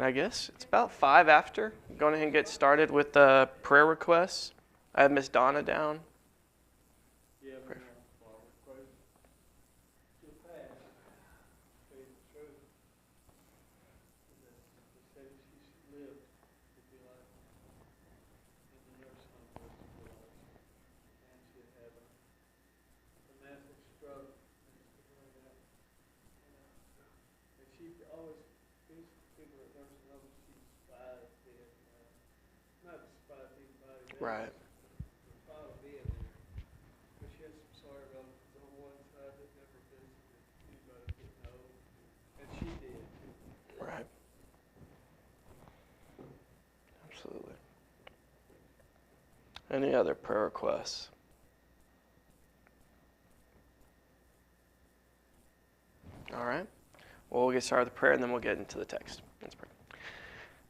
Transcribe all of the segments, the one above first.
And I guess it's about 5 after. Going ahead and get started with the prayer requests. I have Miss Donna down. Right. Right. Absolutely. Any other prayer requests? All right. Well, we'll get started with prayer and then we'll get into the text. Let's pray.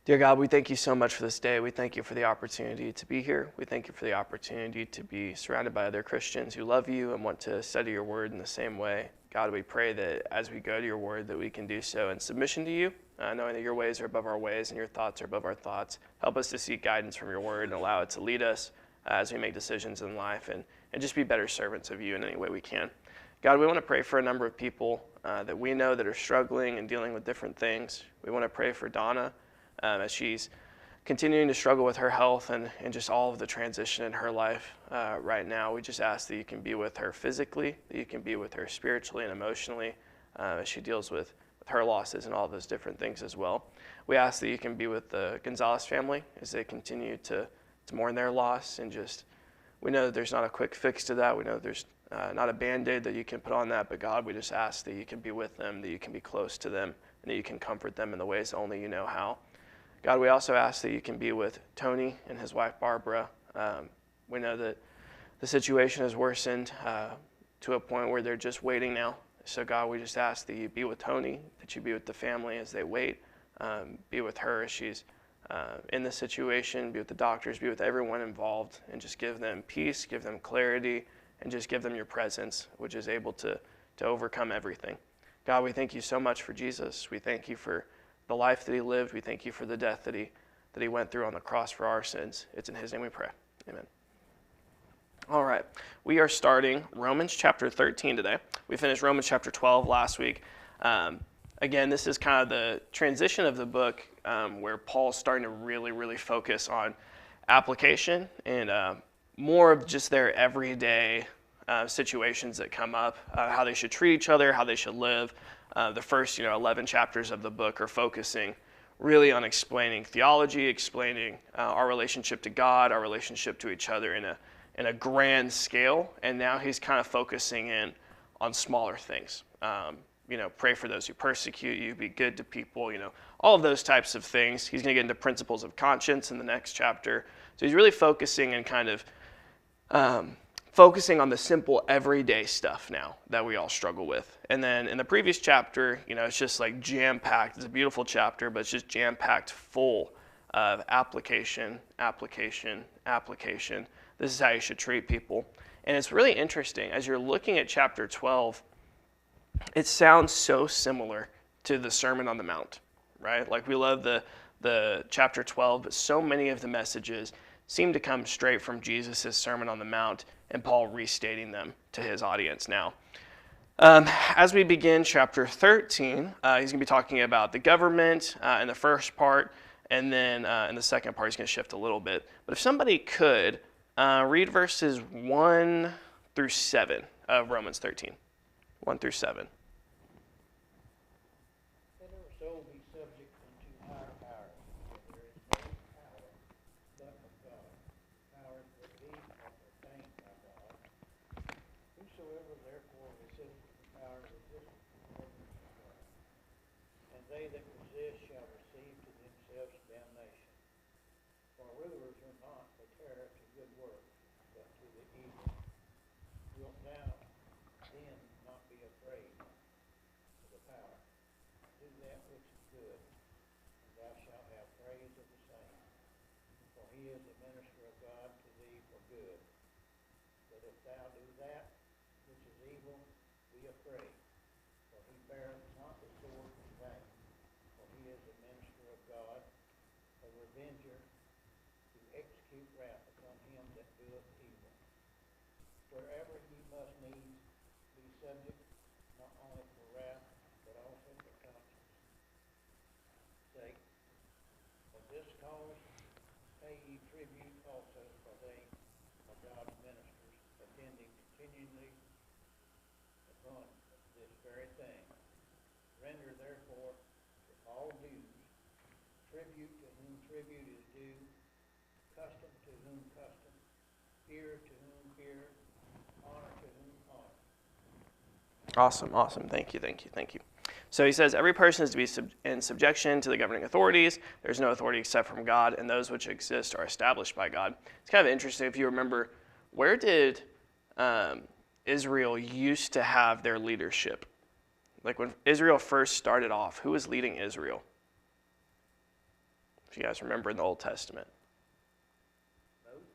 Dear God, we thank you so much for this day. We thank you for the opportunity to be here. We thank you for the opportunity to be surrounded by other Christians who love you and want to study your word in the same way. God, we pray that as we go to your word that we can do so in submission to you, knowing that your ways are above our ways and your thoughts are above our thoughts. Help us to seek guidance from your word and allow it to lead us as we make decisions in life and just be better servants of you in any way we can. God, we want to pray for a number of people that we know that are struggling and dealing with different things. We want to pray for Donna as she's continuing to struggle with her health and just all of the transition in her life right now. We just ask that you can be with her physically, that you can be with her spiritually and emotionally as she deals with her losses and all those different things as well. We ask that you can be with the Gonzalez family as they continue to mourn their loss, and just, we know that there's not a quick fix to that. We know there's not a Band-Aid that you can put on that, but God, we just ask that you can be with them, that you can be close to them, and that you can comfort them in the ways only you know how. God, we also ask that you can be with Tony and his wife, Barbara. We know that the situation has worsened to a point where they're just waiting now. So God, we just ask that you be with Tony, that you be with the family as they wait, be with her as she's in the situation, be with the doctors, be with everyone involved, and just give them peace, give them clarity, and just give them your presence, which is able to overcome everything. God, we thank you so much for Jesus. We thank you for the life that he lived. We thank you for the death that he went through on the cross for our sins. It's in his name we pray. Amen. All right. We are starting Romans chapter 13 today. We finished Romans chapter 12 last week. Again, this is kind of the transition of the book where Paul's starting to really, really focus on application and more of just their everyday situations that come up, how they should treat each other, how they should live. The first 11 chapters of the book are focusing really on explaining theology, explaining our relationship to God, our relationship to each other in a grand scale. And now he's kind of focusing in on smaller things. Pray for those who persecute you, be good to people, all of those types of things. He's going to get into principles of conscience in the next chapter. So he's really focusing and kind of focusing on the simple everyday stuff now that we all struggle with. And then in the previous chapter, it's just like jam-packed. It's a beautiful chapter, but it's just jam-packed full of application, application, application. This is how you should treat people. And it's really interesting. As you're looking at chapter 12, it sounds so similar to the Sermon on the Mount, right? Like, we love the chapter 12, but so many of the messages seem to come straight from Jesus' Sermon on the Mount and Paul restating them to his audience now. As we begin chapter 13, he's going to be talking about the government in the first part, and then in the second part he's going to shift a little bit. But if somebody could read verses 1 through 7 of Romans 13. 1 through 7. For he beareth not the sword in vain, for he is a minister of God avenger, to execute wrath upon him that doeth evil. Wherever he must needs be subject, not only for wrath, but also for conscience sake. For this cause pay ye tribute also, for they are God's ministers, attending continually upon this very thing. Render therefore to all dues, tribute to whom tribute is due, custom to whom custom, fear to whom fear, honor to whom honor. Awesome. Thank you. So he says, every person is to be in subjection to the governing authorities. There's no authority except from God, and those which exist are established by God. It's kind of interesting if you remember, where did Israel used to have their leadership? Like when Israel first started off, who was leading Israel? If you guys remember in the Old Testament. Moses.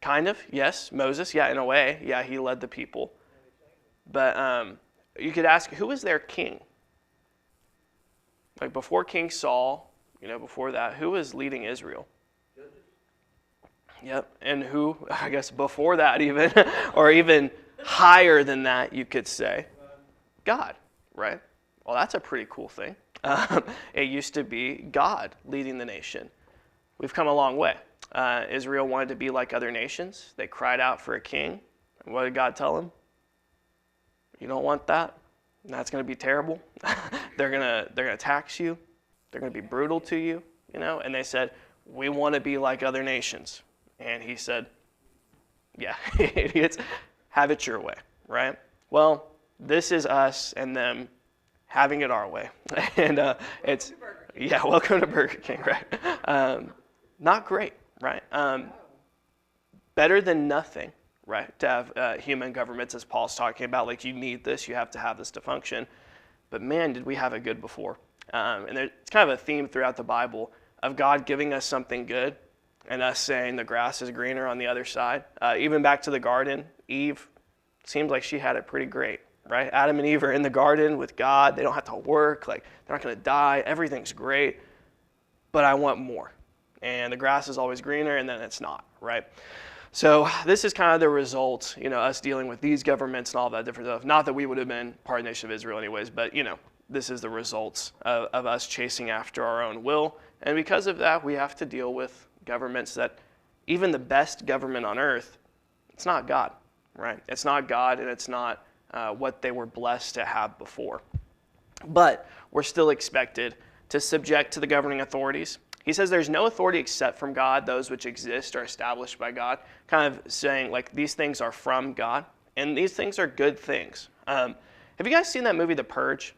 Kind of, yes. Moses, yeah, in a way. Yeah, he led the people. But you could ask, who was their king? Like before King Saul, before that, who was leading Israel? Judges. Yep, and who, I guess before that even, or even higher than that, you could say? God, right? Well, that's a pretty cool thing. It used to be God leading the nation. We've come a long way. Israel wanted to be like other nations. They cried out for a king. And what did God tell them? You don't want that? That's going to be terrible. They're gonna tax you. They're going to be brutal to you, And they said, we want to be like other nations. And he said, yeah, idiots, have it your way, right? Well, this is us and them having it our way. And it's, yeah, welcome to Burger King, right? Not great, right? Better than nothing, right? To have human governments, as Paul's talking about, like you need this, you have to have this to function. But man, did we have it good before. And it's kind of a theme throughout the Bible of God giving us something good and us saying the grass is greener on the other side. Even back to the garden, Eve seems like she had it pretty great, right? Adam and Eve are in the garden with God. They don't have to work. Like they're not going to die. Everything's great. But I want more. And the grass is always greener, and then it's not, right? So this is kind of the result, us dealing with these governments and all that different stuff. Not that we would have been part of the nation of Israel anyways, but, this is the results of us chasing after our own will. And because of that, we have to deal with governments that, even the best government on earth, it's not God, right? It's not God, and it's not what they were blessed to have before. But we're still expected to subject to the governing authorities. He says there's no authority except from God. Those which exist are established by God. Kind of saying like these things are from God, and these things are good things. Have you guys seen that movie, The Purge?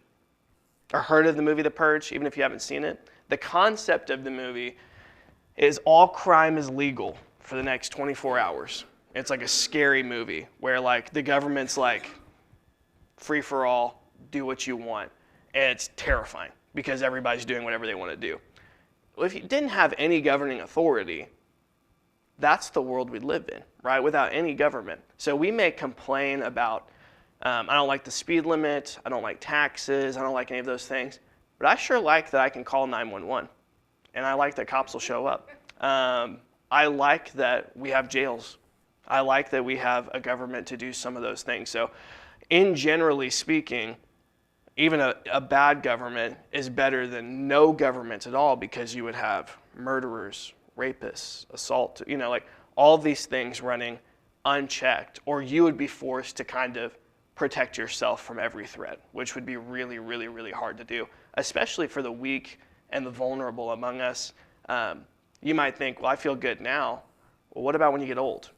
Or heard of the movie The Purge, even if you haven't seen it? The concept of the movie is all crime is legal for the next 24 hours. It's like a scary movie where like the government's like free for all, do what you want. And it's terrifying because everybody's doing whatever they want to do. Well, if you didn't have any governing authority, that's the world we live in, right? Without any government. So we may complain about, I don't like the speed limit, I don't like taxes, I don't like any of those things, but I sure like that I can call 911, and I like that cops will show up. I like that we have jails. I like that we have a government to do some of those things. So in generally speaking, even a bad government is better than no government at all, because you would have murderers, rapists, assault, like all these things running unchecked, or you would be forced to kind of protect yourself from every threat, which would be really, really, really hard to do, especially for the weak and the vulnerable among us. You might think, well, I feel good now. Well, what about when you get old?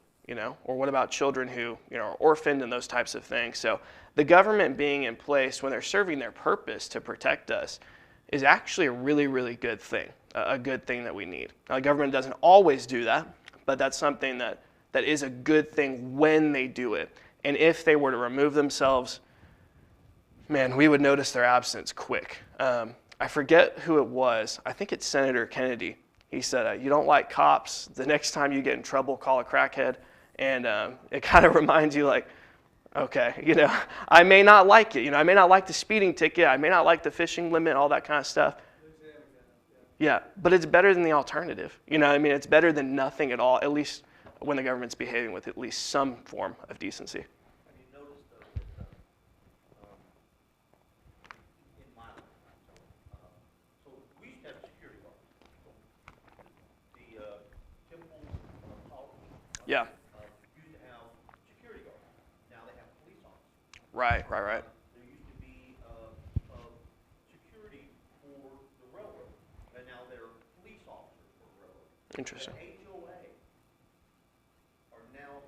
Or what about children who, are orphaned and those types of things? So the government being in place when they're serving their purpose to protect us is actually a really, really good thing, a good thing that we need. Now, the government doesn't always do that, but that's something that is a good thing when they do it. And if they were to remove themselves, man, we would notice their absence quick. I forget who it was. I think it's Senator Kennedy. He said, you don't like cops, the next time you get in trouble, call a crackhead. And it kind of reminds you like, okay, I may not like it. I may not like the speeding ticket. I may not like the fishing limit, all that kind of stuff. Yeah, but it's better than the alternative. You know, I mean, it's better than nothing at all, at least when the government's behaving with at least some form of decency. Have you noticed though that in my lifetime, so we used to have security guards. The Temple College Yeah, used to have security guards. Now they have police officers. right. There used to be security for the railroad, and now they're police officers for the railroad. Interesting. The HOA are now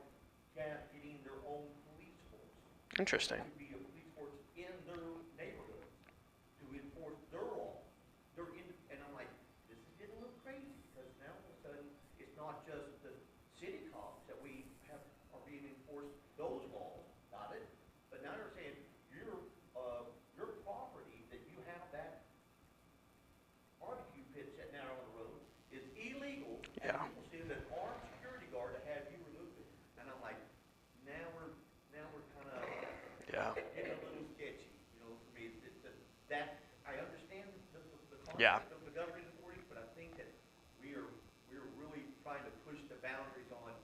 getting their own police force. Interesting. To be a police force in their neighborhood to enforce their laws. And I'm like, this is getting a little crazy because now all of a sudden it's not just the city cops that we have are being enforced those laws, got it? But now they're saying your property that you have that barbecue pit sitting out on the road is illegal. Yeah. And people see that armed security guard to have you remove it. And I'm like, now we're kind of Yeah. getting a little sketchy, you know, for me. That I understand the concept Yeah. of the governing authority, but I think that we're really trying to push the boundaries on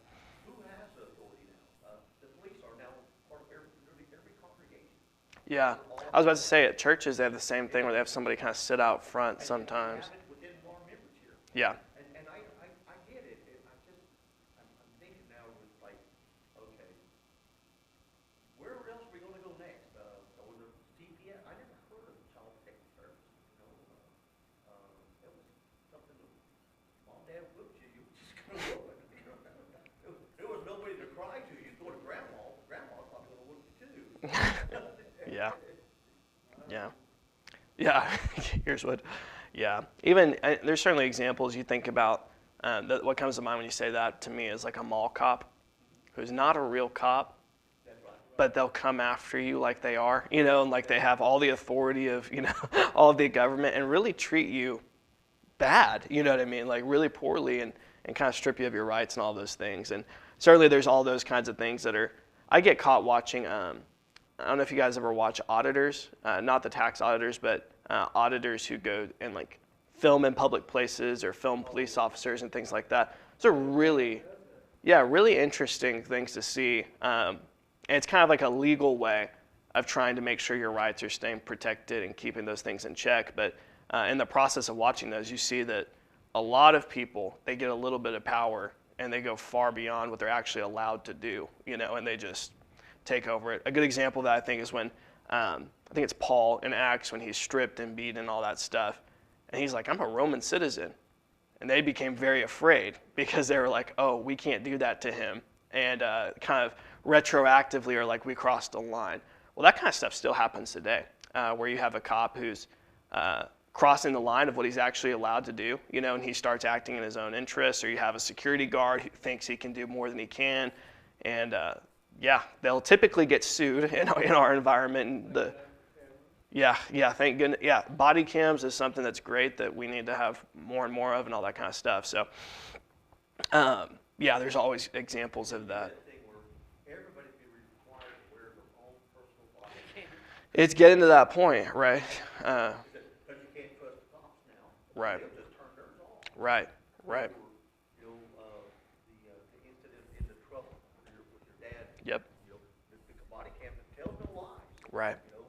who has the authority now. The police are now part of every congregation. Yeah. I was about to say at churches they have the same thing where they have somebody kind of sit out front And sometimes. we have it within our members here. Yeah. And I get it. I'm thinking now it's like, okay, where else are we going to go next? With the CPS, I never heard of child protective services. You know, that was something that mom, dad whipped you. You just going to look. There was nobody to cry to. You go to grandma. Grandma's probably going to whip you too. Yeah. Yeah. Here's what. Yeah. Even there's certainly examples you think about. What comes to mind when you say that to me is like a mall cop, who's not a real cop, but they'll come after you like they are, you know, and like they have all the authority of, you know, all of the government and really treat you bad, you know what I mean, like really poorly and kind of strip you of your rights and all those things. And certainly there's all those kinds of things that are, I get caught watching, I don't know if you guys ever watch auditors, not the tax auditors, but auditors who go and like film in public places or film police officers and things like that. Those are really interesting things to see. And it's kind of like a legal way of trying to make sure your rights are staying protected and keeping those things in check. But in the process of watching those, you see that a lot of people, they get a little bit of power and they go far beyond what they're actually allowed to do, you know, and they just take over it. A good example of that I think is when, I think it's Paul in Acts when he's stripped and beaten and all that stuff. And he's like, I'm a Roman citizen. And they became very afraid because they were like, oh, we can't do that to him. And kind of retroactively are like, we crossed a line. Well, that kind of stuff still happens today, where you have a cop who's crossing the line of what he's actually allowed to do, you know, and he starts acting in his own interests, or you have a security guard who thinks he can do more than he can. And they'll typically get sued in our environment. And thank goodness. Yeah, body cams is something that's great that we need to have more and more of and all that kind of stuff. So, there's always examples of that. Everybody be required to wear their own personal body cam. It's getting to that point, right? Because you can't trust the cops now. Right. They'll just turn theirs off. Right. You know, the incident in the truck with your dad. Yep. You know, the body cam that tells no lies. Right. You know,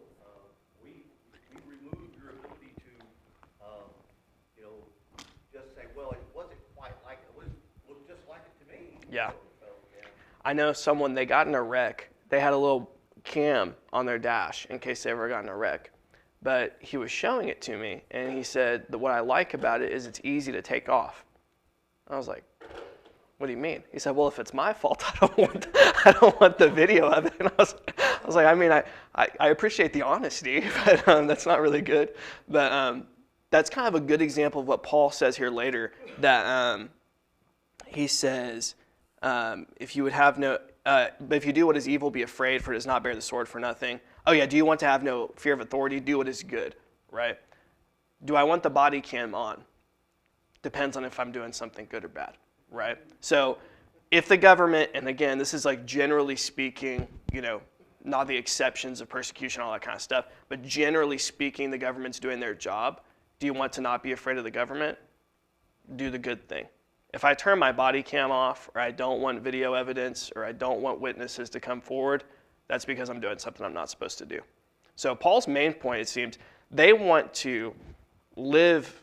we remove your ability to, just say, well, it wasn't quite like it. It looked just like it to me. Yeah. So, yeah. I know someone, they got in a wreck. They had a little cam on their dash in case they ever got in a wreck. But he was showing it to me, and he said that what I like about it is it's easy to take off. I was like, what do you mean? He said, well, if it's my fault, I don't want the video of it. And I was like, I mean, I appreciate the honesty, but that's not really good. But that's kind of a good example of what Paul says here later, that he says, if you would have no, but if you do what is evil, be afraid, for it does not bear the sword for nothing. Oh yeah, do you want to have no fear of authority? Do what is good, right? Do I want the body cam on? Depends on if I'm doing something good or bad, right? So if the government, and again, this is like generally speaking, you know, not the exceptions of persecution, all that kind of stuff, but generally speaking, the government's doing their job Do you want to not be afraid of the government? Do the good thing. If I turn my body cam off, or I don't want video evidence, or I don't want witnesses to come forward, that's because I'm doing something I'm not supposed to do. So Paul's main point, it seems, they want to live,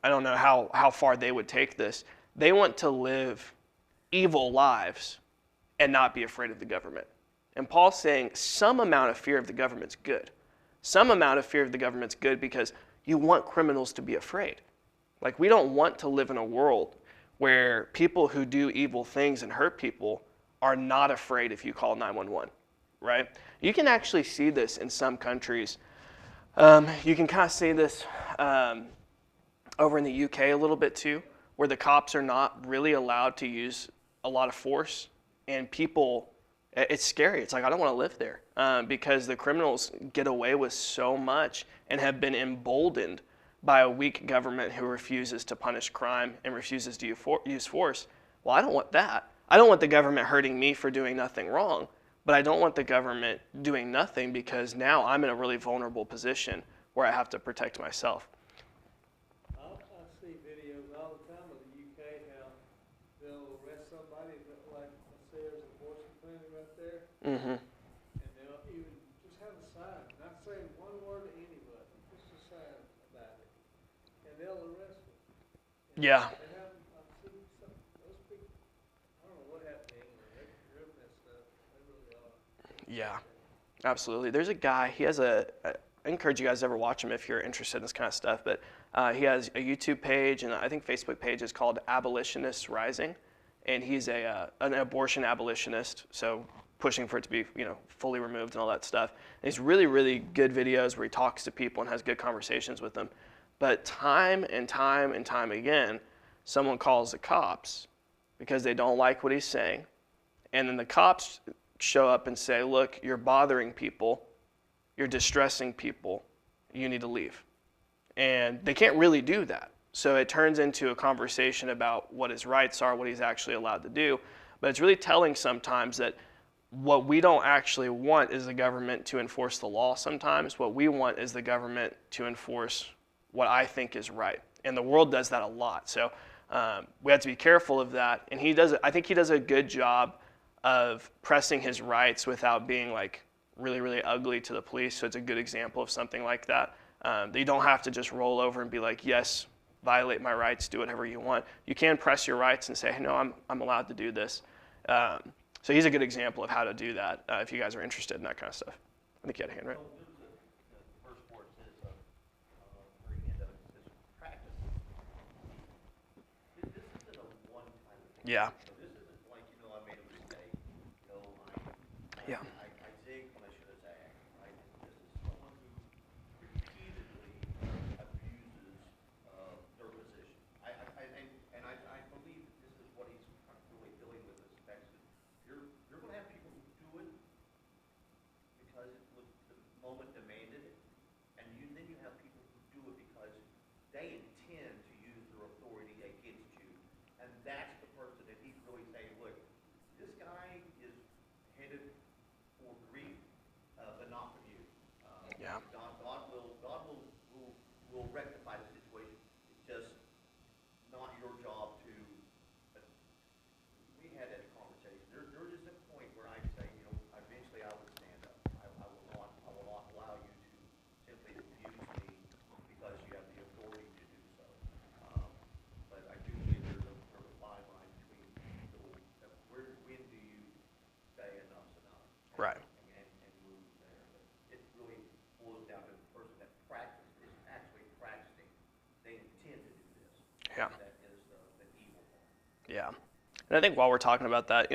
I don't know how far they would take this, they want to live evil lives and not be afraid of the government. And Paul's saying some amount of fear of the government's good. Some amount of fear of the government's good because you want criminals to be afraid. Like, we don't want to live in a world where people who do evil things and hurt people are not afraid if you call 911, right? You can actually see this in some countries. You can kind of see this over in the UK a little bit too, where the cops are not really allowed to use a lot of force, and people, it's scary. It's like, I don't want to live there because the criminals get away with so much and have been emboldened by a weak government who refuses to punish crime and refuses to use force. Well, I don't want that. I don't want the government hurting me for doing nothing wrong, but I don't want the government doing nothing because now I'm in a really vulnerable position where I have to protect myself. I see videos all the time of the UK, how they'll arrest somebody, like, let's say there's an abortion clinic right there, Mm-hmm. and they'll even just have a sign, not saying one word to anybody, just a sign about it, and they'll arrest them. And Yeah. they have, I've seen some, those people, I don't know what happened to England, they're messed up, they really are. Yeah, absolutely. There's a guy, he has I encourage you guys to ever watch him if you're interested in this kind of stuff, but he has a YouTube page and I think Facebook page is called Abolitionists Rising, and he's an abortion abolitionist, so pushing for it to be, fully removed and all that stuff. And he's really, really good videos where he talks to people and has good conversations with them. But time and time and time again, someone calls the cops because they don't like what he's saying, and then the cops show up and say, look, you're bothering people, you're distressing people, you need to leave. And they can't really do that. So it turns into a conversation about what his rights are, what he's actually allowed to do. But it's really telling sometimes that what we don't actually want is the government to enforce the law sometimes. What we want is the government to enforce what I think is right. And the world does that a lot. So we have to be careful of that. And I think he does a good job of pressing his rights without being like really, really ugly to the police. So it's a good example of something like that. You don't have to just roll over and be like, yes, violate my rights, do whatever you want. You can press your rights and say, hey, no, I'm allowed to do this. So he's a good example of how to do that if you guys are interested in that kind of stuff. I think you had a hand, right? The first part says, very end of it says, practice. This isn't a one-time thing. Yeah. So this isn't like, I made a mistake. Yeah. I zigged when I should have zagged, right? This is someone who repeatedly abuses their position. I believe that this is what he's really dealing with this text. You're going to have people who do it because it was the moment demanded it, and then you have people who do it because they intend to use their authority against you, and that's the person that he's really saying, look, this guy is headed for grief, but not for you. Yeah. God will rectify the situation. It's just not your job to. We had that conversation. There is a point where I say, eventually I would stand up. I will not allow you to simply abuse me because you have the authority to do so. But I do believe there's a fine line between when do you say enough's enough? Right. And move there. But it really boils down to the person that is actually practicing. They intend to do this. Yeah. That is the evil part. Yeah. And I think while we're talking about that,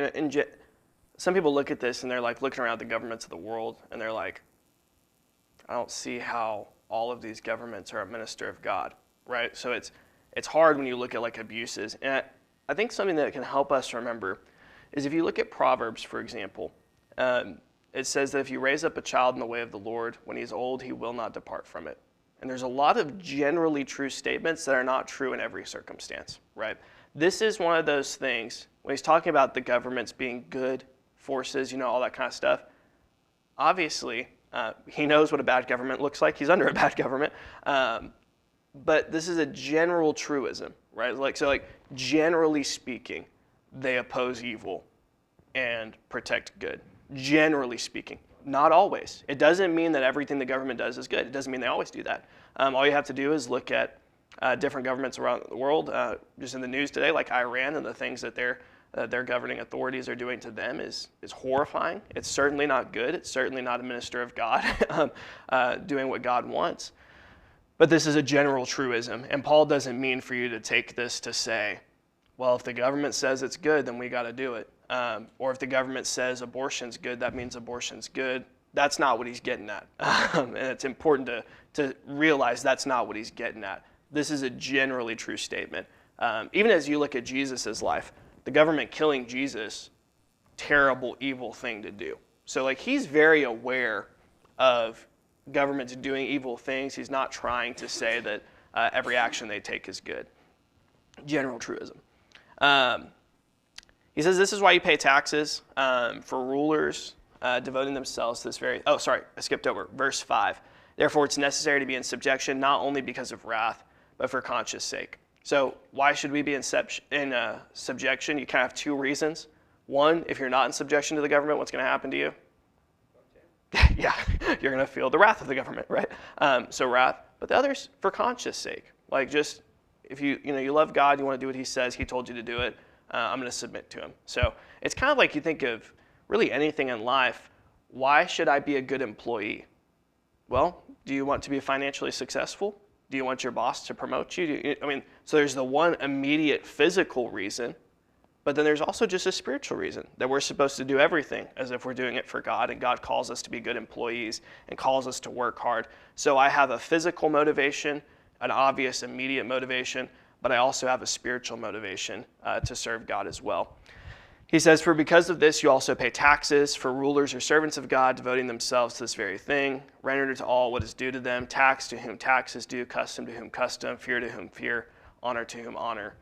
some people look at this and they're like looking around the governments of the world and they're like, I don't see how all of these governments are a minister of God, right? So it's hard when you look at like abuses. And I think something that can help us remember is if you look at Proverbs, for example, it says that if you raise up a child in the way of the Lord, when he's old, he will not depart from it. And there's a lot of generally true statements that are not true in every circumstance, right? This is one of those things, when he's talking about the governments being good forces, all that kind of stuff, obviously, he knows what a bad government looks like. He's under a bad government. but this is a general truism, right? Like generally speaking, they oppose evil and protect good. Generally speaking, not always. It doesn't mean that everything the government does is good. It doesn't mean they always do that. All you have to do is look at different governments around the world, just in the news today, like Iran, and the things that their governing authorities are doing to them is horrifying. It's certainly not good. It's certainly not a minister of God doing what God wants. But this is a general truism, and Paul doesn't mean for you to take this to say, well, if the government says it's good, then we got to do it. Or if the government says abortion's good, that means abortion's good. That's not what he's getting at. And it's important to realize that's not what he's getting at. This is a generally true statement. Even as you look at Jesus' life, the government killing Jesus, terrible, evil thing to do. So like he's very aware of governments doing evil things. He's not trying to say that every action they take is good. General truism. He says this is why you pay taxes for rulers devoting themselves to this very... Oh, sorry, I skipped over. Verse 5. Therefore, it's necessary to be in subjection, not only because of wrath, but for conscience sake. So why should we be in subjection? You kind of have two reasons. One, if you're not in subjection to the government, what's going to happen to you? Yeah, you're going to feel the wrath of the government, right? So wrath. But the other's for conscience sake. Like just, if you love God, you want to do what he says, he told you to do it, I'm going to submit to him. So it's kind of like you think of really anything in life. Why should I be a good employee? Well, do you want to be financially successful? Do you want your boss to promote you? So there's the one immediate physical reason, but then there's also just a spiritual reason that we're supposed to do everything as if we're doing it for God, and God calls us to be good employees and calls us to work hard. So I have a physical motivation, an obvious immediate motivation, but I also have a spiritual motivation to serve God as well. He says, for because of this you also pay taxes, for rulers are servants of God, devoting themselves to this very thing. Render to all what is due to them, tax to whom tax is due, custom to whom custom, fear to whom fear, honor to whom honor.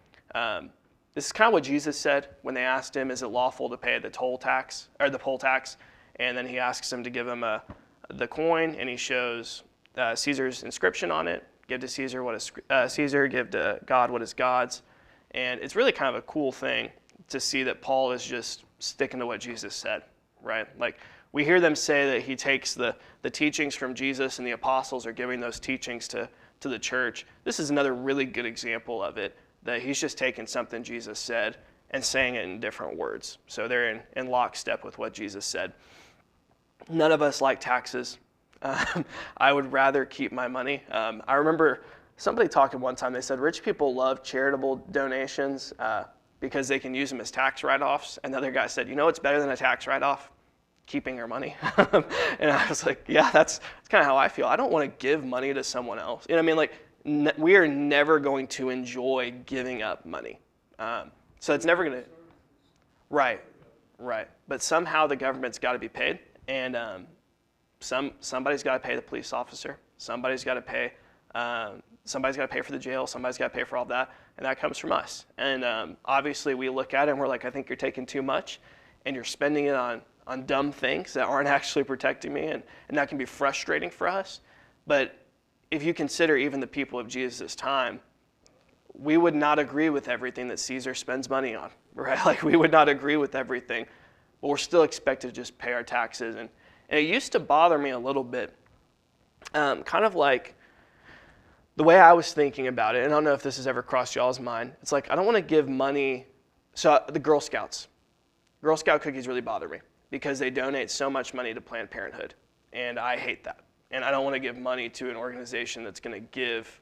This is kind of what Jesus said when they asked him, is it lawful to pay the poll tax? And then he asks them to give him the coin, and he shows Caesar's inscription on it. Give to Caesar what is Caesar, give to God what is God's. And it's really kind of a cool thing to see that Paul is just sticking to what Jesus said, right? Like we hear them say that he takes the teachings from Jesus, and the apostles are giving those teachings to the church. This is another really good example of it, that he's just taking something Jesus said and saying it in different words. So they're in lockstep with what Jesus said. None of us like taxes. I would rather keep my money. I remember somebody talking one time, they said rich people love charitable donations because they can use them as tax write-offs. And the other guy said, you know what's better than a tax write-off? Keeping your money. And I was like, yeah, that's kind of how I feel. I don't want to give money to someone else. You know what I mean? Like, we are never going to enjoy giving up money. So it's never going to... Right. But somehow the government's got to be paid. And somebody's got to pay the police officer. Somebody's got to pay for the jail. Somebody's got to pay for all that. And that comes from us. And obviously we look at it and we're like, I think you're taking too much. And you're spending it on dumb things that aren't actually protecting me. And that can be frustrating for us. But if you consider even the people of Jesus' time, we would not agree with everything that Caesar spends money on, right? Like we would not agree with everything, but we're still expected to just pay our taxes. And it used to bother me a little bit, kind of like the way I was thinking about it, and I don't know if this has ever crossed y'all's mind. It's like, I don't want to give money. So the Girl Scouts cookies really bother me because they donate so much money to Planned Parenthood. And I hate that. And I don't want to give money to an organization that's going to give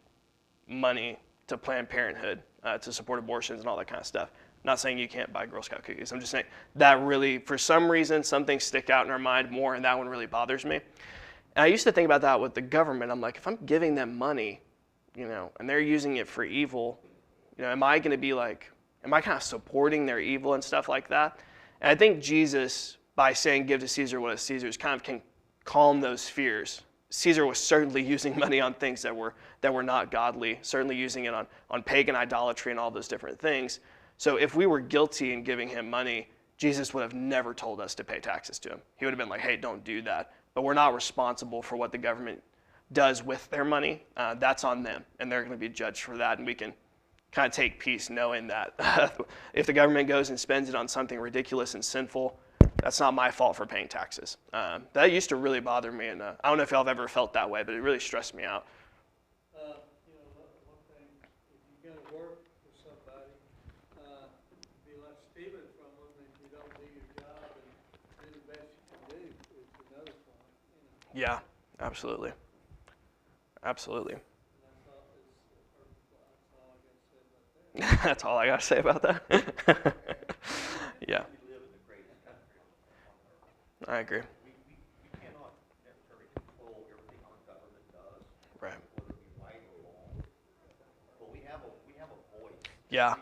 money to Planned Parenthood to support abortions and all that kind of stuff. I'm not saying you can't buy Girl Scout cookies. I'm just saying that really, for some reason, some things stick out in our mind more, and that one really bothers me. And I used to think about that with the government. I'm like, if I'm giving them money, and they're using it for evil, am I going to be like, am I kind of supporting their evil and stuff like that? And I think Jesus, by saying give to Caesar what is Caesar's, kind of can calm those fears. Caesar was certainly using money on things that were not godly, certainly using it on pagan idolatry and all those different things. So if we were guilty in giving him money, Jesus would have never told us to pay taxes to him. He would have been like, hey, don't do that. But we're not responsible for what the government does with their money, that's on them, and they're going to be judged for that. And we can kind of take peace knowing that if the government goes and spends it on something ridiculous and sinful, that's not my fault for paying taxes. That used to really bother me, and I don't know if y'all have ever felt that way, but it really stressed me out. One thing, if you're going to work for somebody, be like stealing from them if you don't do your job and do the best you can do is another point. Yeah, absolutely. Absolutely. And that's all I got to say about that. That's all I got to say about that. Yeah. We live in the greatest country on earth. I agree. We cannot necessarily control everything our government does, Right. whether it be right or wrong. But we have a voice. Yeah.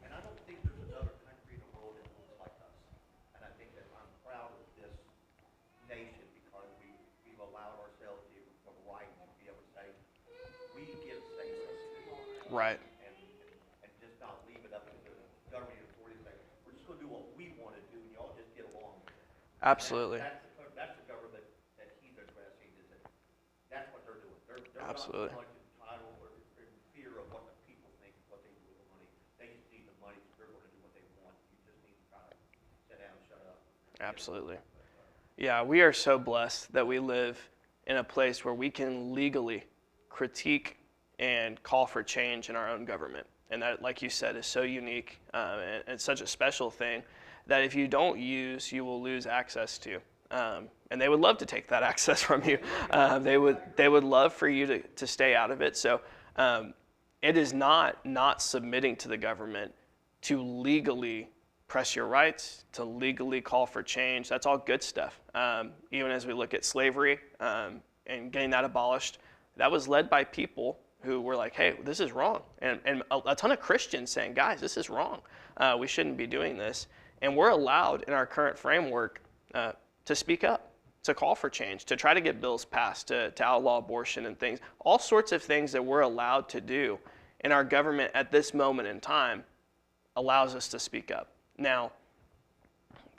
And I don't think there's another country in the world that looks like us. And I think that I'm proud of this nation because we've allowed ourselves the right to be able to say, we give say so. Right. And just not leave it up to the government authorities say, we're just going to do what we want to do and y'all just get along. Absolutely. That's the government that he's addressing, is that that's what they're doing. They're Absolutely. not so much entitled or in fear of what the people think, what they do with the money. They just need the money, so they're going to do what they want. You just need to try to sit down and shut up. Absolutely. Yeah, we are so blessed that we live in a place where we can legally critique and call for change in our own government. And that, like you said, is so unique and such a special thing that if you don't use, you will lose access to. And they would love to take that access from you. They would love for you to stay out of it. So it is not submitting to the government to legally press your rights, to legally call for change. That's all good stuff. Even as we look at slavery and getting that abolished, that was led by people who were like, hey, this is wrong. And a ton of Christians saying, guys, this is wrong. We shouldn't be doing this. And we're allowed in our current framework to speak up, to call for change, to try to get bills passed, to outlaw abortion and things. All sorts of things that we're allowed to do. And our government at this moment in time allows us to speak up. Now,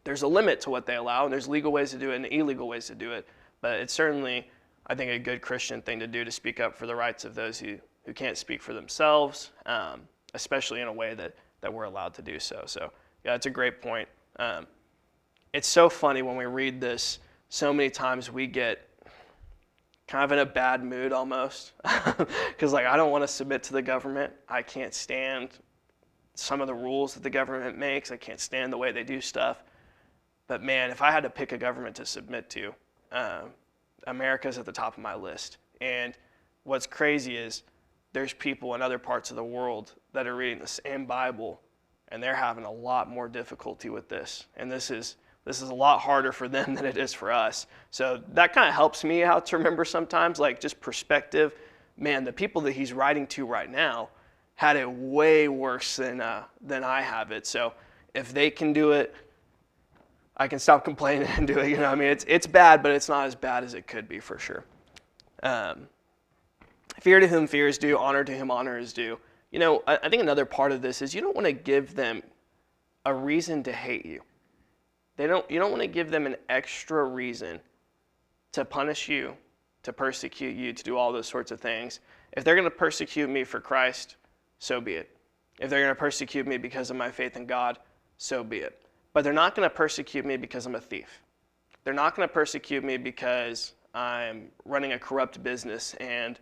there's a limit to what they allow, and there's legal ways to do it and illegal ways to do it. But it's certainly, I think, a good Christian thing to do to speak up for the rights of those who can't speak for themselves, especially in a way that we're allowed to do so. So, yeah, it's a great point. It's so funny when we read this, so many times we get kind of in a bad mood almost. Because, I don't want to submit to the government. I can't stand some of the rules that the government makes. I can't stand the way they do stuff. But, man, if I had to pick a government to submit to, America's at the top of my list. And what's crazy is there's people in other parts of the world that are reading the same Bible, and they're having a lot more difficulty with this. And this is a lot harder for them than it is for us. So that kind of helps me out to remember sometimes, just perspective. Man, the people that he's writing to right now had it way worse than I have it. So if they can do it, I can stop complaining and do it. It's bad, but it's not as bad as it could be for sure. Fear to whom fear is due, honor to whom honor is due. I think another part of this is you don't want to give them a reason to hate you. You don't want to give them an extra reason to punish you, to persecute you, to do all those sorts of things. If they're going to persecute me for Christ, so be it. If they're going to persecute me because of my faith in God, so be it. But they're not going to persecute me because I'm a thief. They're not going to persecute me because I'm running a corrupt business and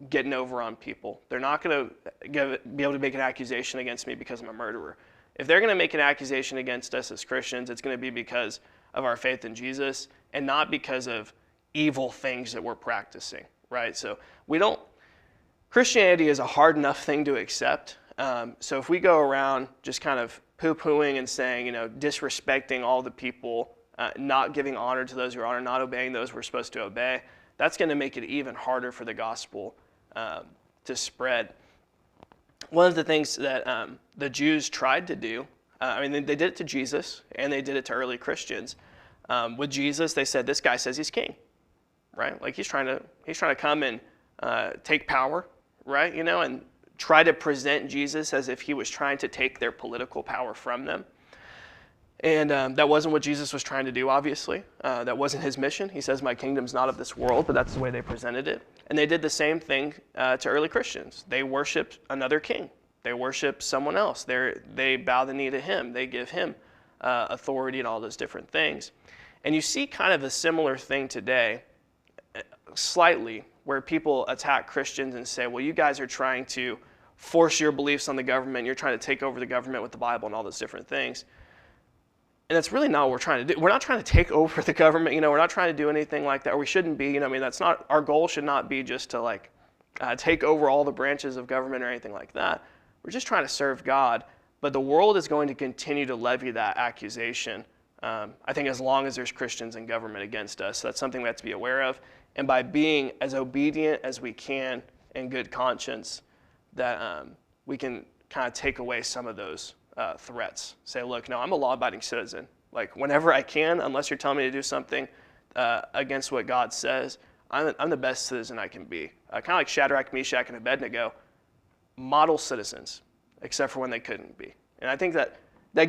getting over on people. They're not going to be able to make an accusation against me because I'm a murderer. If they're going to make an accusation against us as Christians, it's going to be because of our faith in Jesus and not because of evil things that we're practicing, right? So Christianity is a hard enough thing to accept. So if we go around just kind of poo-pooing and saying, disrespecting all the people, not giving honor to those who are honored, not obeying those we're supposed to obey, that's going to make it even harder for the gospel to spread. One of the things that the Jews tried to do, they did it to Jesus, and they did it to early Christians. With Jesus, they said, this guy says he's king, right? He's trying to come and take power, right? And try to present Jesus as if he was trying to take their political power from them. And that wasn't what Jesus was trying to do, obviously. That wasn't his mission. He says, my kingdom's not of this world, but that's the way they presented it. And they did the same thing to early Christians. They worshiped another king. They worship someone else. They bow the knee to him. They give him authority and all those different things. And you see kind of a similar thing today, slightly, where people attack Christians and say, well, you guys are trying to force your beliefs on the government. You're trying to take over the government with the Bible and all those different things. And that's really not what we're trying to do. We're not trying to take over the government. We're not trying to do anything like that, or we shouldn't be. That's not, our goal should not be just to take over all the branches of government or anything like that. We're just trying to serve God. But the world is going to continue to levy that accusation, I think, as long as there's Christians in government against us. So that's something we have to be aware of. And by being as obedient as we can in good conscience, that we can kind of take away some of those threats. Say, look, no, I'm a law-abiding citizen. Whenever I can, unless you're telling me to do something against what God says, I'm the best citizen I can be. Kind of like Shadrach, Meshach, and Abednego, model citizens, except for when they couldn't be. And I think that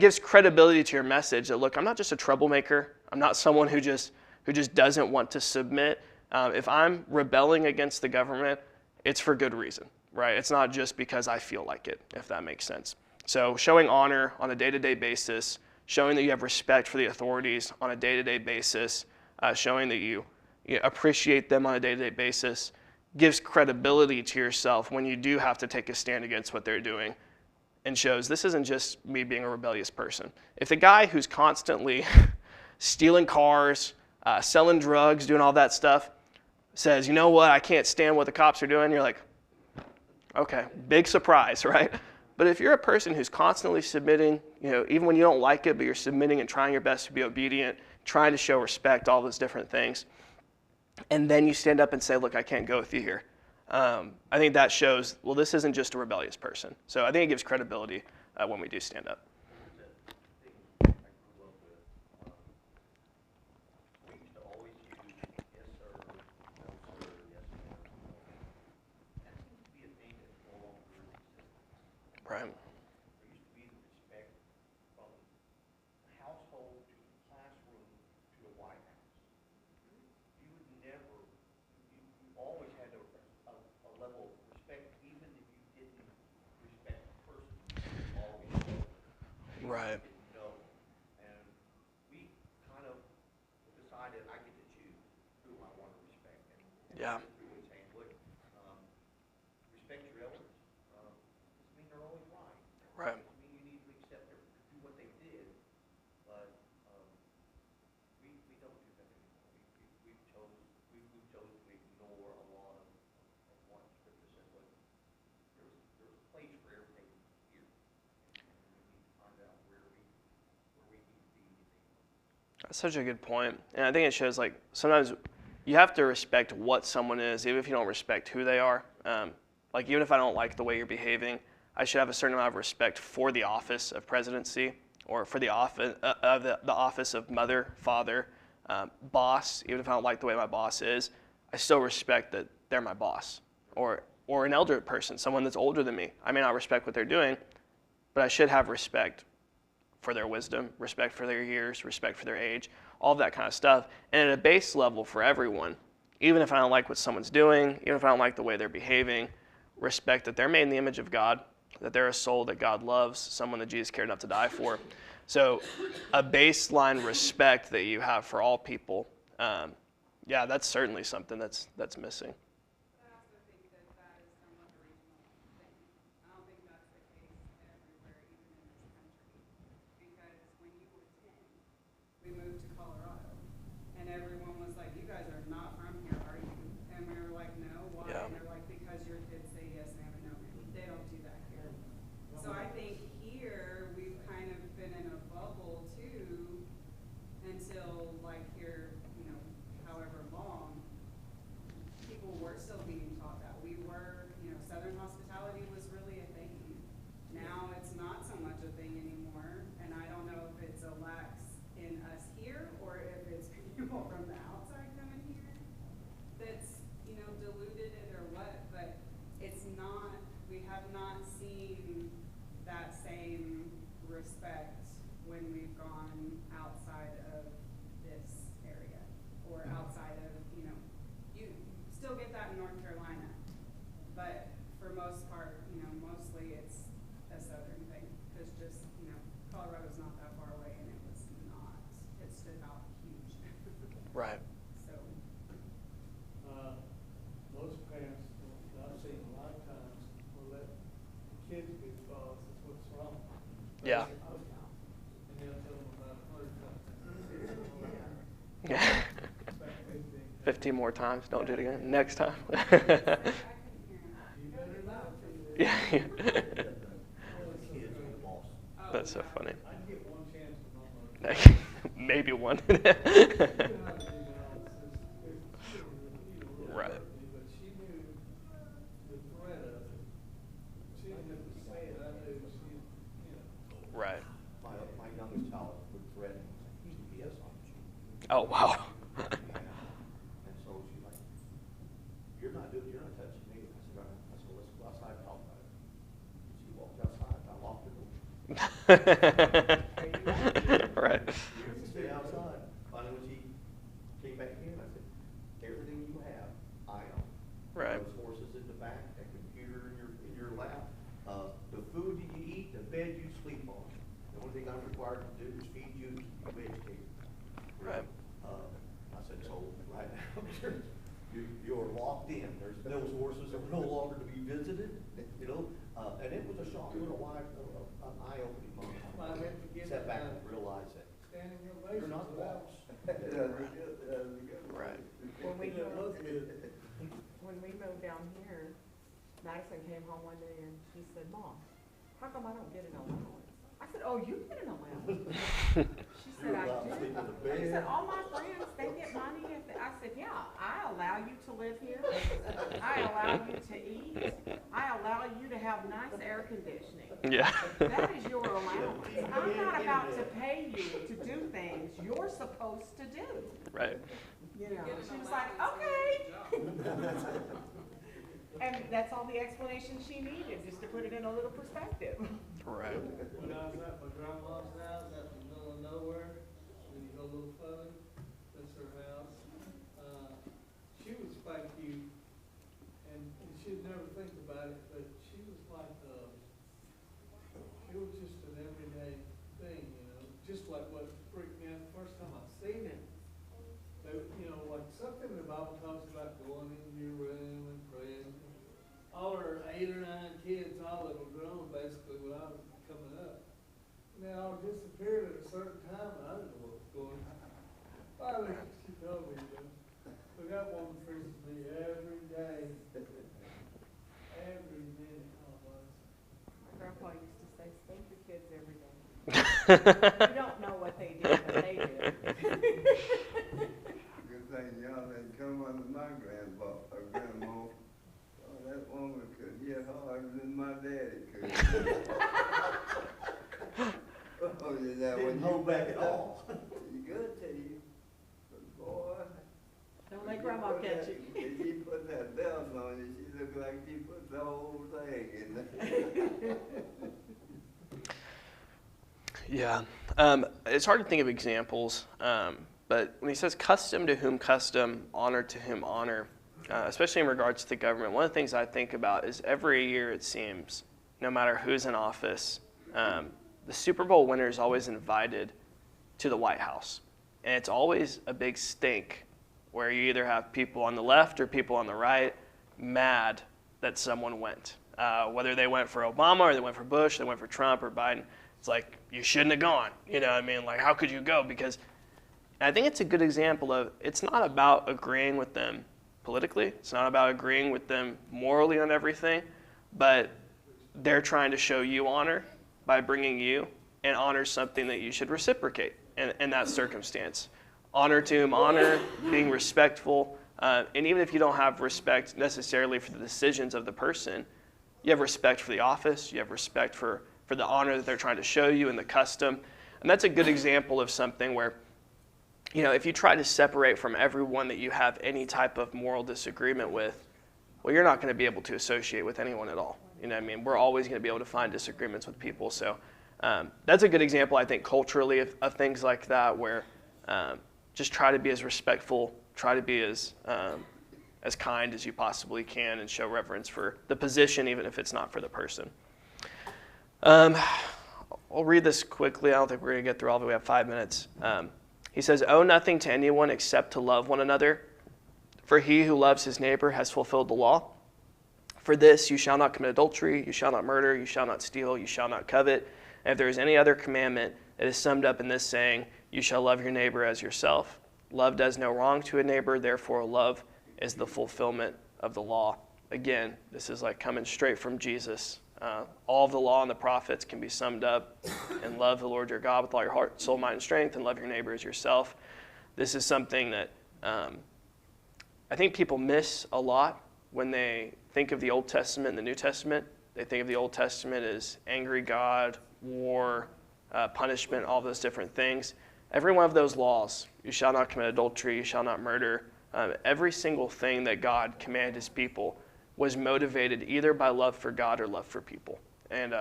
gives credibility to your message that, look, I'm not just a troublemaker. I'm not someone who just doesn't want to submit. If I'm rebelling against the government, it's for good reason, right? It's not just because I feel like it, if that makes sense. So showing honor on a day-to-day basis, showing that you have respect for the authorities on a day-to-day basis, showing that you appreciate them on a day-to-day basis, gives credibility to yourself when you do have to take a stand against what they're doing, and shows this isn't just me being a rebellious person. If the guy who's constantly stealing cars, selling drugs, doing all that stuff, says, you know what, I can't stand what the cops are doing, you're like, okay, big surprise, right? But if you're a person who's constantly submitting, even when you don't like it, but you're submitting and trying your best to be obedient, trying to show respect, all those different things, and then you stand up and say, look, I can't go with you here. I think that shows, well, this isn't just a rebellious person. So I think it gives credibility when we do stand up. Right. There used to be the respect from the household to the classroom to the White House. You would never, you always had a level of respect, even if you didn't respect the person. You always showed it. Right. Didn't know. And we kind of decided I get to choose who I want to respect. And Yeah. we would say, look, respect your elders. Doesn't mean they're always right. Right. Doesn't mean you need to accept their, do what they did, but we don't do that anymore. We've chosen to ignore a lot of what Scripture says. Look, there's a place for everything here, and we need to find out where we need to be. That's such a good point. And I think it shows, sometimes you have to respect what someone is, even if you don't respect who they are. Even if I don't like the way you're behaving, I should have a certain amount of respect for the office of presidency, or for the office of the office of mother, father, boss. Even if I don't like the way my boss is, I still respect that they're my boss, or an elder person, someone that's older than me. I may not respect what they're doing, but I should have respect for their wisdom, respect for their years, respect for their age, all of that kind of stuff. And at a base level for everyone, even if I don't like what someone's doing, even if I don't like the way they're behaving, respect that they're made in the image of God, that they're a soul that God loves, someone that Jesus cared enough to die for. So a baseline respect that you have for all people, that's certainly something that's missing. I also think that that is somewhat a regional thing. I don't think that's the case everywhere, even in this country. Because when you were 10, we moved to Colorado, and everyone was like, you guys are not from here, are you? And we were like, no, why? Yeah. And they're like, because your kids say yes, ma'am, and no, ma'am. They don't do that here. So I think here, we've kind of been in a bubble too, until here, however long, people were still being taught that. We were, Southern hospitality was really a thing. Now it's not so much a thing anymore, and I don't know if it's a lax in us here, or if it's people from the outside coming here that's, diluted it or what, but it's not, we have not seen that same respect when we've gone outside of this area, or outside of, you still get that in North Carolina, but for most part, mostly it's a southern thing, because just, Colorado's not that far away, and it stood out huge. Right. So, Most parents, I've seen a lot of times, will let kids be the boss, that's what's wrong. Yeah. And they'll tell them about 100 times. Yeah. Back 15 more times. Don't do it again. Next time. I couldn't hear him. You better not. Yeah. Kids are the boss. Oh, That's so yeah. funny. I'd get one chance with my mother. Maybe one. Right. But she knew the threat of it. She didn't have to say it, I knew she, Right. My youngest child would threaten, he's BS on you. Oh, wow. And so she's like, you're not touching me. I said, all right. I said, let's go outside and talk about it. She walked outside, I locked the door. Right. You can stay outside. Finally, when she came back in, I said, everything you have, I own. Right. Those horses in the back, that computer in your lap, the food that you eat, the bed you sleep on. The only thing I'm required to do is feed you, keep you educated. Right. I said, so right now, you're locked in. Those horses are no longer to be visited, and it was a shock, it was an eye-opening moment. Might have to give Sat back it, and realized that standing ovation. you're not the without- boss. Right. When we That was moved, good. when we moved down here, Madison came home one day and she said, Mom, how come I don't get an allowance? I said, oh, you get an allowance? She said, I You're allowed to do. sleep in the She bed. said, all my friends, they get money if they, I said, yeah, I allow you to live here. I allow you to eat. I allow you to have nice air conditioning. Yeah. That is your allowance. I'm not about to pay you to do things you're supposed to do. Right. You know, she was like, okay. And that's all the explanation she needed, just to put it in a little perspective. Right. When I was at my grandma's house, out in the middle of nowhere, when you go a little further, that's her house. She would spank you, and she'd never think about it, but she was like, it was just an everyday thing, just like what freaked me out the first time I seen it. They, like something the Bible talks about going into your room and praying. All her 8 or 9 kids, all of them grown basically when I was coming up. And they all disappeared at a certain time, and I didn't know what was going on. Finally, she told me, but that woman freezes me every day, every minute almost. My grandpa used to say, spank your kids every day. You don't know what they did, but they did. Good thing y'all didn't come under my grandma. Oh, that woman could hit harder than my daddy could. Oh, yeah, that Didn't when hold you back at all. You good to you, but boy. Don't when let you grandma put catch that- you. When she put that belt on you, she looked like she put the whole thing in there. Yeah. It's hard to think of examples, but when he says custom to whom custom, honor to whom honor, especially in regards to the government, one of the things I think about is every year it seems, no matter who's in office, the Super Bowl winner is always invited to the White House. And it's always a big stink where you either have people on the left or people on the right mad that someone went. Whether they went for Obama or they went for Bush, they went for Trump or Biden. It's like, you shouldn't have gone. You know what I mean? Like, how could you go? Because I think it's a good example of, it's not about agreeing with them politically. It's not about agreeing with them morally on everything, but they're trying to show you honor by bringing you, and honor something that you should reciprocate in that circumstance. Honor to whom honor, being respectful, and even if you don't have respect necessarily for the decisions of the person, you have respect for the office, you have respect for the honor that they're trying to show you and the custom. And that's a good example of something where, if you try to separate from everyone that you have any type of moral disagreement with, well, you're not going to be able to associate with anyone at all. You know what I mean? We're always going to be able to find disagreements with people. So That's a good example, I think, culturally of things like that, where just try to be as respectful, try to be as kind as you possibly can, and show reverence for the position, even if it's not for the person. I'll read this quickly. I don't think we're going to get through all of it. We have 5 minutes. He says, "Owe nothing to anyone except to love one another. For he who loves his neighbor has fulfilled the law. For this, you shall not commit adultery, you shall not murder, you shall not steal, you shall not covet. And if there is any other commandment, it is summed up in this saying, you shall love your neighbor as yourself. Love does no wrong to a neighbor, therefore love is the fulfillment of the law." Again, this is like coming straight from Jesus. All of the law and the prophets can be summed up in love the Lord your God with all your heart, soul, mind, and strength, and love your neighbor as yourself. This is something that I think people miss a lot when they think of the Old Testament and the New Testament. They think of the Old Testament as angry God, war, punishment, all those different things. Every one of those laws, you shall not commit adultery, you shall not murder, every single thing that God commanded his people was motivated either by love for God or love for people. And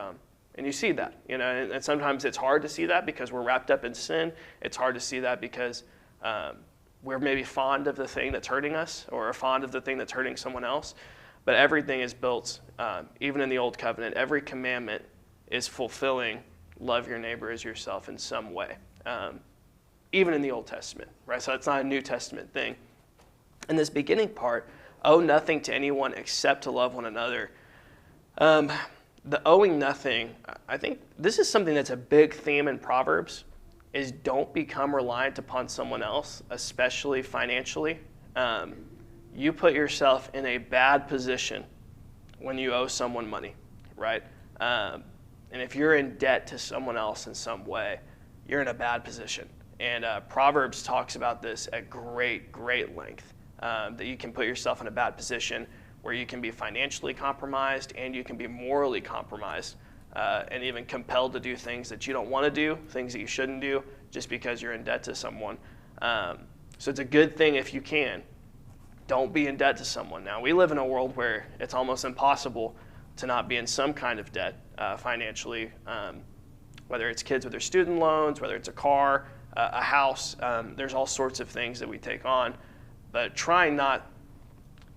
you see that, and sometimes it's hard to see that because we're wrapped up in sin. It's hard to see that because we're maybe fond of the thing that's hurting us or fond of the thing that's hurting someone else. But everything is built, even in the Old Covenant, every commandment is fulfilling love your neighbor as yourself in some way, even in the Old Testament, right? So it's not a New Testament thing. And this beginning part, owe nothing to anyone except to love one another. The owing nothing, I think this is something that's a big theme in Proverbs, is don't become reliant upon someone else, especially financially. You put yourself in a bad position when you owe someone money, right? And if you're in debt to someone else in some way, you're in a bad position. And Proverbs talks about this at great, great length, that you can put yourself in a bad position where you can be financially compromised and you can be morally compromised, and even compelled to do things that you don't want to do, things that you shouldn't do, just because you're in debt to someone. So it's a good thing if you can. Don't be in debt to someone. Now, we live in a world where it's almost impossible to not be in some kind of debt financially, whether it's kids with their student loans, whether it's a car, a house. There's all sorts of things that we take on. But try not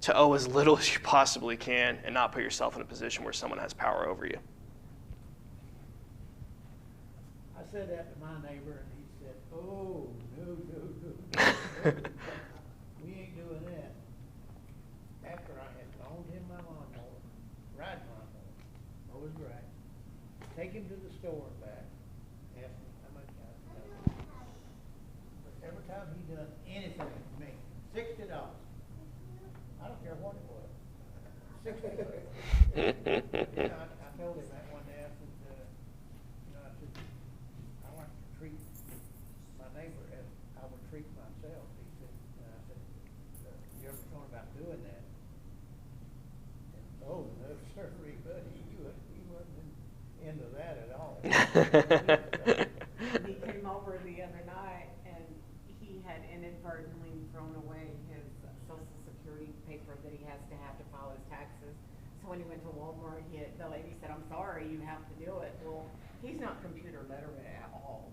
to owe as little as you possibly can and not put yourself in a position where someone has power over you. I said that to my neighbor, and he said, "Oh, no. We ain't doing that." After I had loaned him my lawnmower, riding lawnmower, mow his grass, take him to the store and back, ask him how much I got. But every time he done anything for me, $60. I don't care what it was. $60. I told him that one day. I said, I want to treat my neighbor as I would treat myself. He said, and I said, you ever thought about doing that? And, oh, no, sir, buddy, he wasn't into that at all. He came over the other night and he had inadvertently thrown away his Social Security paper that he has to have to file his taxes. So when he went to Walmart, the lady said, "I'm sorry, you have to do it." Well, he's not computer literate at all.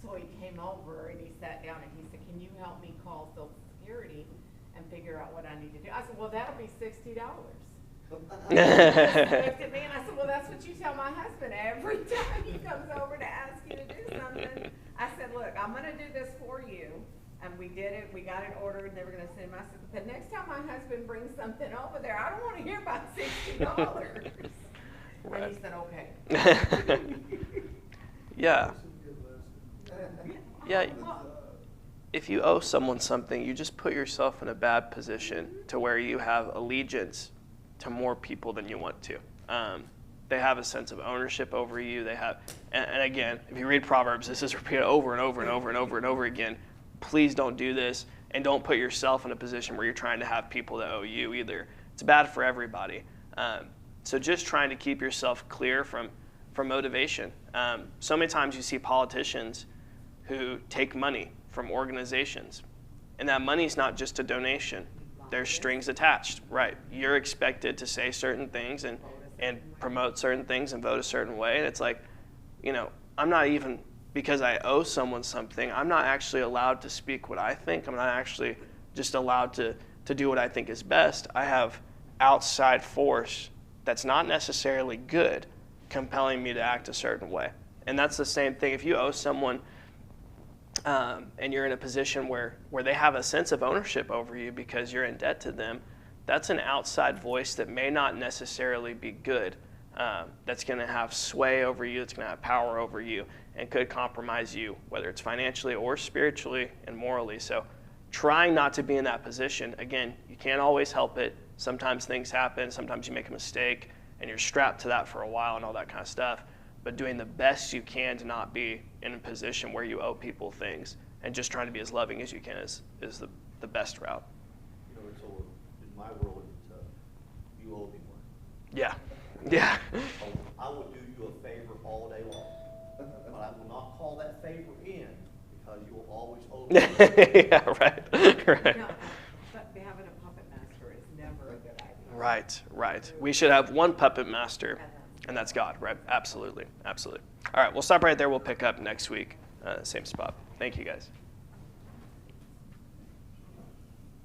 So he came over and he sat down and he said, "Can you help me call Social Security and figure out what I need to do?" I said, "Well, that'll be $60. He looked at me and I said, "Well, that's what you tell my husband every time he comes over to ask you to do something." I said, "Look, I'm going to do this for you." And we did it. We got it ordered. And they were going to send him. I said, "But the next time my husband brings something over there, I don't want to hear about $60. Right. And he said, "Okay." Yeah. Yeah. Well, If you owe someone something, you just put yourself in a bad position to where you have allegiance to more people than you want to. They have a sense of ownership over you. They have, and again, if you read Proverbs, this is repeated over and over and over and over and over again. Please don't do this, and don't put yourself in a position where you're trying to have people that owe you either. It's bad for everybody. So just trying to keep yourself clear from motivation. So many times you see politicians who take money from organizations, and that money is not just a donation. There's strings attached, right? You're expected to say certain things and promote certain things and vote a certain way, and it's like, I'm not even, because I owe someone something, I'm not actually allowed to speak what I think. I'm not actually just allowed to do what I think is best. I have outside force that's not necessarily good compelling me to act a certain way. And that's the same thing. If you owe someone and you're in a position where they have a sense of ownership over you because you're in debt to them, that's an outside voice that may not necessarily be good. That's going to have sway over you, that's going to have power over you, and could compromise you, whether it's financially or spiritually and morally. So trying not to be in that position. Again, you can't always help it. Sometimes things happen. Sometimes you make a mistake, and you're strapped to that for a while and all that kind of stuff. But doing the best you can to not be in a position where you owe people things, and just trying to be as loving as you can is the best route. It's all, in my world, it's you owe me one. Yeah. Yeah. I will do you a favor all day long, but I will not call that favor in because you will always owe me. Yeah, right. No, but having a puppet master is never a good idea. Right. We should have one puppet master, and that's God, right? Absolutely. All right, we'll stop right there. We'll pick up next week, same spot. Thank you, guys.